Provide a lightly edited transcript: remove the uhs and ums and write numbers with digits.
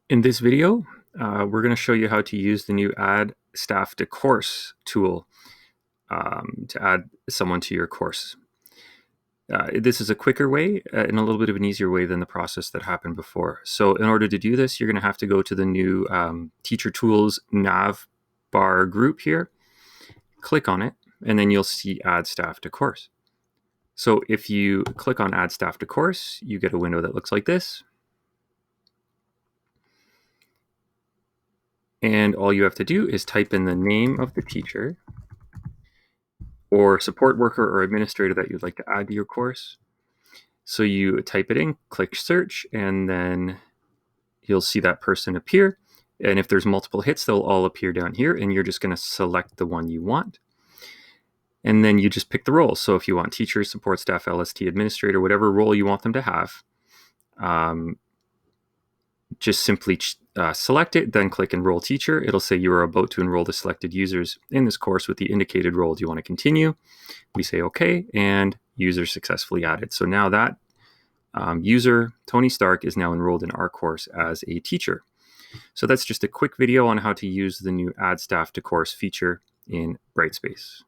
In this video, we're going to show you how to use the new Add Staff to Course tool to add someone to your course. This is a quicker way and a little bit of an easier way than the process that happened before. So in order to do this, you're going to have to go to the new Teacher Tools nav bar group here, click on it, and then you'll see Add Staff to Course. So if you click on Add Staff to Course, you get a window that looks like this. And all you have to do is type in the name of the teacher or support worker or administrator that you'd like to add to your course. So you type it in, click search, and then you'll see that person appear. And if there's multiple hits, they'll all appear down here, and you're just going to select the one you want. And then you just pick the role. So if you want teacher, support staff, LST, administrator, whatever role you want them to have, just simply select it, then click Enroll Teacher. It'll say you are about to enroll the selected users in this course with the indicated role. Do you want to continue? We say OK, and user successfully added. So now that user, Tony Stark, is now enrolled in our course as a teacher. So that's just a quick video on how to use the new Add Staff to Course feature in Brightspace.